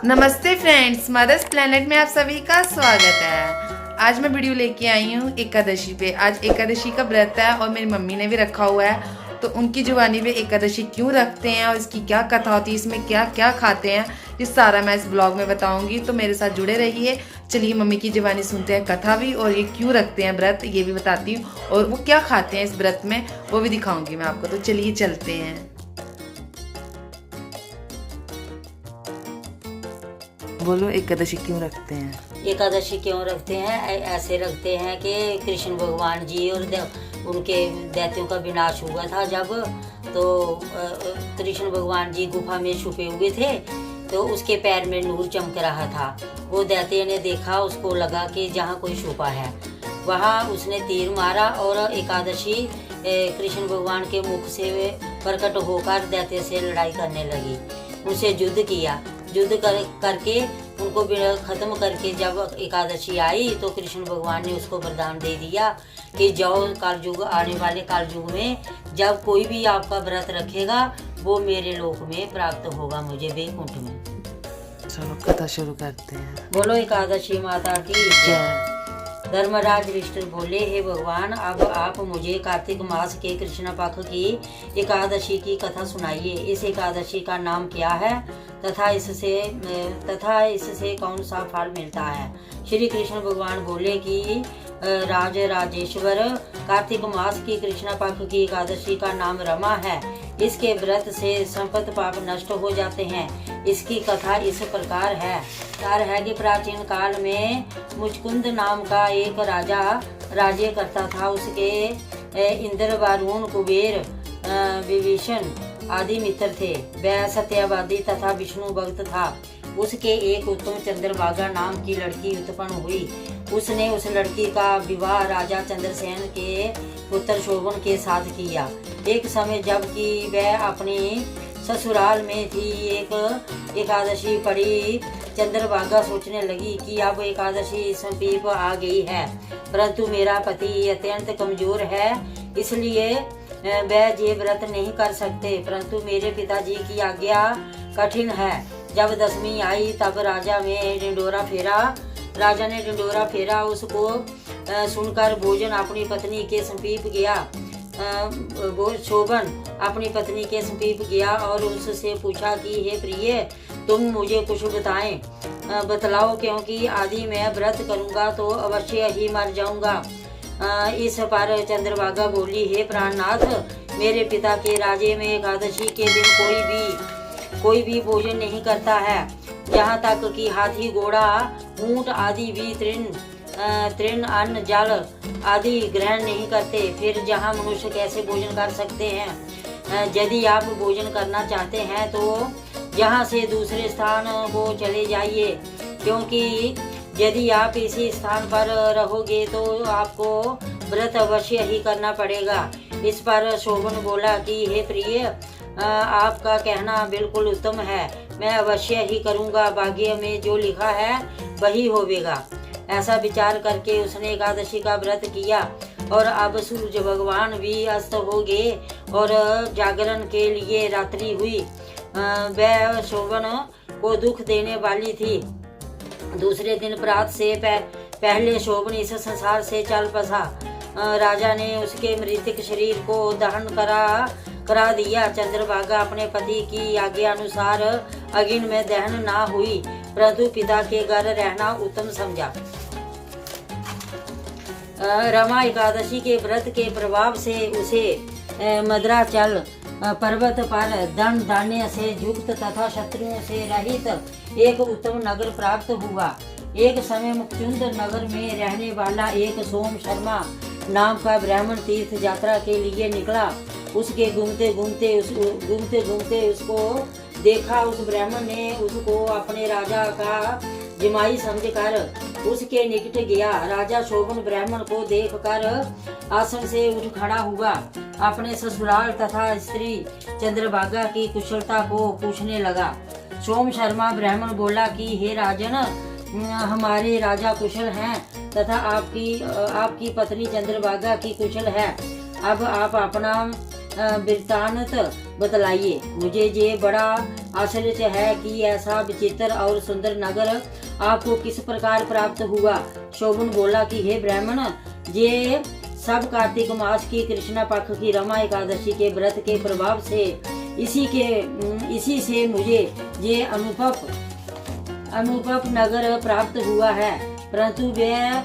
नमस्ते friends, mother's planet में आप सभी का स्वागत है। आज मैं वीडियो लेके आई हूँ एकादशी पे। आज एकादशी का व्रत है और मेरी मम्मी ने भी रखा हुआ है, तो उनकी जुबानी पे एकादशी क्यों रखते हैं और इसकी क्या कथा होती है, इसमें क्या क्या खाते हैं, ये सारा मैं इस ब्लॉग में बताऊंगी। तो मेरे साथ जुड़े रहिए। चलिए मम्मी की जुबानी सुनते हैं कथा भी, और ये क्यों रखते हैं व्रत ये भी बताती हूँ, और वो क्या खाते हैं इस व्रत में वो भी दिखाऊंगी मैं आपको। तो चलिए चलते हैं। बोलो एकादशी क्यों रखते हैं? एकादशी क्यों रखते हैं? ऐसे रखते हैं कि कृष्ण भगवान जी और उनके दैत्यों का विनाश हुआ था जब, तो कृष्ण भगवान जी गुफा में छुपे हुए थे, तो उसके पैर में नूर चमक रहा था। वो दैत्य ने देखा, उसको लगा कि जहाँ कोई छुपा है वहाँ उसने तीर मारा और एकादशी कृष्ण भगवान के मुख से प्रकट होकर दैत्य से लड़ाई करने लगी। उनसे युद्ध किया, युद्ध करके उनको खत्म करके जब एकादशी आई तो कृष्ण भगवान ने उसको वरदान दे दिया कि जाओ कालयुग, आने वाले कालयुग में जब कोई भी आपका व्रत रखेगा वो मेरे लोक में प्राप्त होगा, मुझे वैकुंठ में। चलो कथा शुरू करते हैं। बोलो एकादशी माता की जय। धर्मराज युधिष्ठिर बोले, हे भगवान, अब आप मुझे कार्तिक मास के कृष्ण पक्ष की एकादशी की कथा सुनाइए। इस एकादशी का नाम क्या है तथा इससे कौन सा फल मिलता है? श्री कृष्ण भगवान बोले कि राजेश्वर, कार्तिक मास की कृष्ण पक्ष की एकादशी का नाम रमा है। इसके व्रत से संपत्ति पाप नष्ट हो जाते हैं। इसकी कथा इस प्रकार है कि प्राचीन काल में मुचकुंद नाम का एक राजा राज्य करता था। उसके इंद्र, वरुण, कुबेर, विभीषण आदि मित्र थे। वह सत्यवादी तथा विष्णु भक्त था। उसके एक उत्तम चंद्रभागा नाम की लड़की उत्पन्न हुई। उसने उस लड़की का विवाह राजा चंद्रसेन के पुत्र शोभन के साथ किया। एक समय जबकि वह अपनी ससुराल में थी, एक एकादशी पड़ी। चंद्रभागा सोचने लगी कि अब एकादशी समीप आ गई है, परंतु मेरा पति अत्यंत कमजोर है, इसलिए वह ये व्रत नहीं कर सकते, परंतु मेरे पिताजी की आज्ञा कठिन है। जब दशमी आई तब राजा ने ढिंडोरा फेरा। उसको सुनकर भोजन अपनी पत्नी के समीप गया। शोभन अपनी पत्नी के समीप गया और उससे पूछा कि हे प्रिय, तुम मुझे कुछ बतलाओ, क्योंकि आदि मैं व्रत करूंगा तो अवश्य ही मर जाऊंगा। इस पर चंद्रभागा बोली, हे प्राणनाथ, मेरे पिता के राज्य में एकादशी के दिन कोई भी भोजन नहीं करता है, यहाँ तक कि हाथी, घोड़ा, ऊंट आदि भी तृण अन्न जल आदि ग्रहण नहीं करते। फिर जहाँ मनुष्य कैसे भोजन कर सकते हैं? यदि आप भोजन करना चाहते हैं तो यहाँ से दूसरे स्थान को चले जाइए, क्योंकि यदि आप इसी स्थान पर रहोगे तो आपको व्रत अवश्य ही करना पड़ेगा। इस पर शोभन बोला कि हे प्रिय, आपका कहना बिल्कुल उत्तम है, मैं अवश्य ही करूँगा, भाग्य में जो लिखा है वही होवेगा। ऐसा विचार करके उसने एकादशी का व्रत किया और अब सूर्य भगवान भी अस्त हो गए और जागरण के लिए रात्रि हुई। वह शोभन को दुख देने वाली थी। दूसरे दिन प्रात से पहले शोभन इस संसार से चल बसा। राजा ने उसके मृतक शरीर को दहन करा दिया। चंद्रभागा अपने पति की आज्ञा अनुसार अग्नि में दहन ना हुई, परंतु पिता के घर रहना उत्तम समझा। रमा एकादशी के व्रत के प्रभाव से उसे मद्राचल पर्वत पर धन धान्य से युक्त तथा शत्रुओं से रहित एक उत्तम नगर प्राप्त हुआ। एक समय मुकुंद नगर में रहने वाला एक सोम शर्मा नाम का ब्राह्मण तीर्थ यात्रा के लिए निकला। उसके घूमते घूमते उसको देखा। उस ब्राह्मण ने उसको अपने राजा का जमाई समझकर उसके निकट गया। राजा शोभन ब्राह्मण को देखकर आसन से उठ खड़ा हुआ। अपने ससुराल तथा स्त्री चंद्रभागा की कुशलता को पूछने लगा। सोम शर्मा ब्राह्मण बोला कि हे राजन, हमारे राजा कुशल हैं तथा आपकी पत्नी चंद्रभागा की कुशल है। अब आप अपना वृत्तांत बतलाइए। मुझे ये बड़ा आश्चर्य है कि ऐसा विचित्र और सुंदर नगर आपको किस प्रकार प्राप्त हुआ। शोभन बोला कि हे ब्राह्मण, ये सब कार्तिक मास की कृष्णा पक्ष की रमा एकादशी के व्रत के प्रभाव से इसी से मुझे ये अनुभव नगर प्राप्त हुआ है, परंतु वह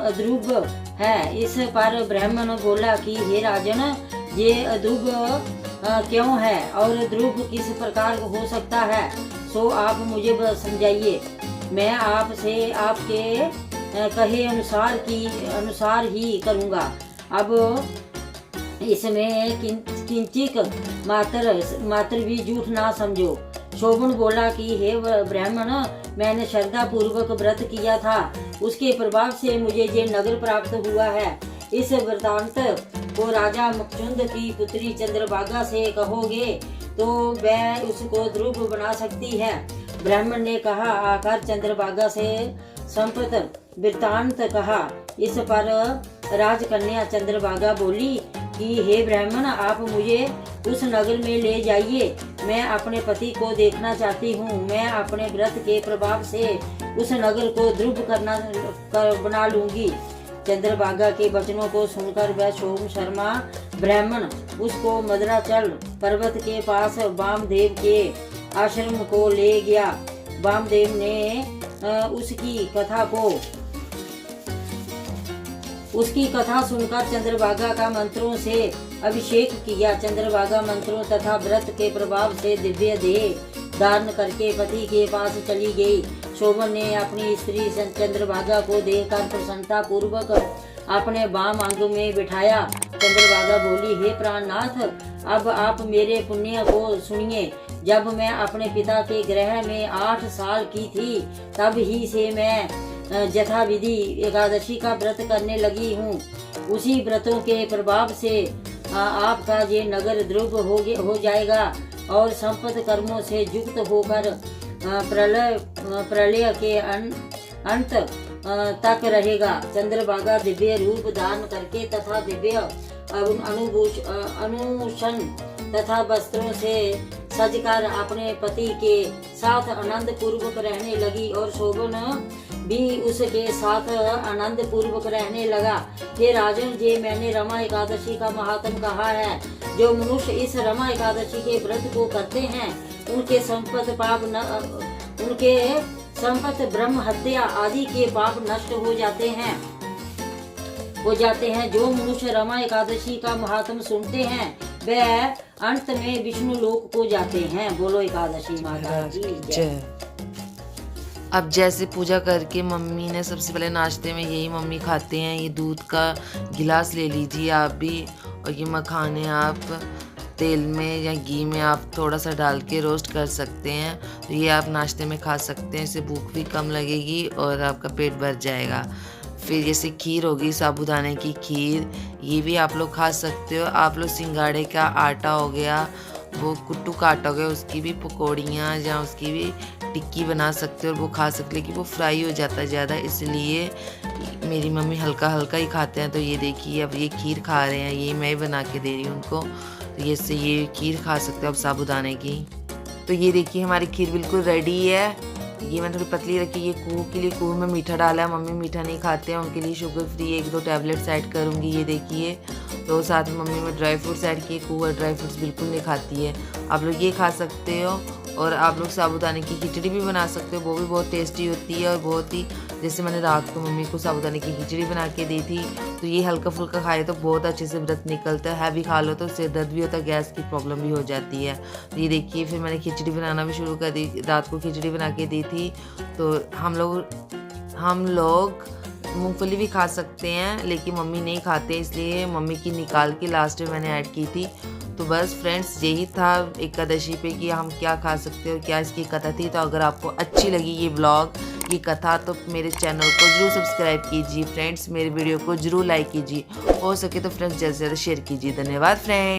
अद्रुव है। इस पर ब्राह्मण बोला कि हे राजन, ये अद्रुव क्यों है और ध्रुव किस प्रकार हो सकता है, सो आप मुझे समझाइए। मैं आपसे आपके कहे अनुसार ही करूँगा। अब इसमें किंचित मात्र भी झूठ ना समझो। शोभन बोला कि हे ब्राह्मण, मैंने श्रद्धा पूर्वक व्रत किया था, उसके प्रभाव से मुझे ये नगर प्राप्त हुआ है। इस वृतांत को राजा मकचुंद की पुत्री चंद्रभागा से कहोगे तो वह उसको ध्रुव बना सकती है। ब्राह्मण ने कहा, आकर चंद्रभागा से संपत वृतांत कहा। इस पर राजकन्या चंद्रभागा बोली कि हे ब्राह्मण, आप मुझे उस नगर में ले जाइए। मैं अपने पति को देखना चाहती हूँ। मैं अपने व्रत के प्रभाव से उस नगर को ध्रुव बना लूंगी। चंद्रभागा के वचनों को सुनकर वह सोम शर्मा ब्राह्मण उसको मदराचल पर्वत के पास वामदेव के आश्रम को ले गया। वामदेव ने उसकी कथा सुनकर चंद्रभागा का मंत्रों से अभिषेक किया। चंद्रभागा मंत्रों तथा व्रत के प्रभाव से दिव्य देह धारण करके पति के पास चली गई। शोभन ने अपनी स्त्री चंद्रभागा को देखकर प्रसन्नता पूर्वक अपने वाम अंग में बिठाया। चंद्रभागा बोली, हे प्राणनाथ, अब आप मेरे पुण्य को सुनिए। जब मैं अपने पिता के गृह में 8 साल की थी, तब ही से मैं यथाविधि एकादशी का व्रत करने लगी हूँ। उसी व्रतों के प्रभाव से आपका ये नगर ध्रुव हो जाएगा और संपत्ति कर्मों से युक्त होकर प्रलय के अंत तक रहेगा। चंद्रभागा दिव्य रूप धारण करके तथा दिव्य अनुषण तथा वस्त्रों से सजकर अपने पति के साथ आनंद पूर्वक रहने लगी और शोभन भी उसके साथ आनंद पूर्वक रहने लगा। हे राजन, ये मैंने रमा एकादशी का महात्म कहा है। जो मनुष्य इस रमा एकादशी के व्रत को करते हैं, उनके संपत ब्रह्म हत्या आदि के पाप नष्ट हो जाते हैं। जो मनुष्य रमा एकादशी का महात्म सुनते हैं, वह अंत में विष्णु लोक को जाते हैं। बोलो एकादशी माता की जय। अब जैसे पूजा करके मम्मी ने सबसे पहले नाश्ते में यही मम्मी खाते हैं, ये दूध का गिलास ले लीजिए आप भी, और ये मखाने आप तेल में या घी में आप थोड़ा सा डाल के रोस्ट कर सकते हैं। तो ये आप नाश्ते में खा सकते हैं, इससे भूख भी कम लगेगी और आपका पेट भर जाएगा। फिर जैसे खीर होगी, साबूदाने की खीर, ये भी आप लोग खा सकते हो। आप लोग सिंगाड़े का आटा हो गया, वो कुट्टू का आटा हो गया, उसकी भी पकौड़ियाँ या उसकी भी टिक्की बना सकते हो और वो खा सकते, लेकिन वो फ्राई हो जाता है ज़्यादा, इसलिए मेरी मम्मी हल्का हल्का ही खाते हैं। तो ये देखिए, अब ये खीर खा रहे हैं, ये मैं बना के दे रही हूँ उनको। तो ये खीर खा सकते हो अब साबूदाने की। तो ये देखिए, हमारी खीर बिल्कुल रेडी है। ये मैंने थोड़ी पतली रखी। ये कुहू के लिए, कुहू में मीठा डाला है, मम्मी मीठा नहीं खाते हैं, उनके लिए शुगर फ्री 1-2 टैबलेट्स ऐड करूँगी। ये देखिए, तो साथ में मम्मी में ड्राई फ्रूट्स ऐड किए। कुहू ड्राई फ्रूट्स बिल्कुल नहीं खाती है। आप लोग ये खा सकते हो। और आप लोग साबूदाने की खिचड़ी भी बना सकते हो, वो भी बहुत टेस्टी होती है। और बहुत ही, जैसे मैंने रात को मम्मी को साबूदाने की खिचड़ी बना के दी थी, तो ये हल्का फुल्का खाए तो बहुत अच्छे से व्रत निकलता है। हैवी खा लो तो सिर दर्द भी होता है, गैस की प्रॉब्लम भी हो जाती है। तो ये देखिए, फिर मैंने खिचड़ी बनाना भी शुरू कर दी। रात को खिचड़ी बना के दी थी। तो हम लोग मूंगफली भी खा सकते हैं, लेकिन मम्मी नहीं खाते, इसलिए मम्मी की निकाल के लास्ट में मैंने ऐड की थी। तो बस फ्रेंड्स, यही था एकादशी पे कि हम क्या खा सकते हो, क्या इसकी कथा थी। तो अगर आपको अच्छी लगी ये व्लॉग, ये कथा, तो मेरे चैनल को जरूर सब्सक्राइब कीजिए फ्रेंड्स। मेरे वीडियो को जरूर लाइक कीजिए, हो सके तो फ्रेंड्स ज़्यादा से ज़्यादा शेयर कीजिए। धन्यवाद फ्रेंड्स।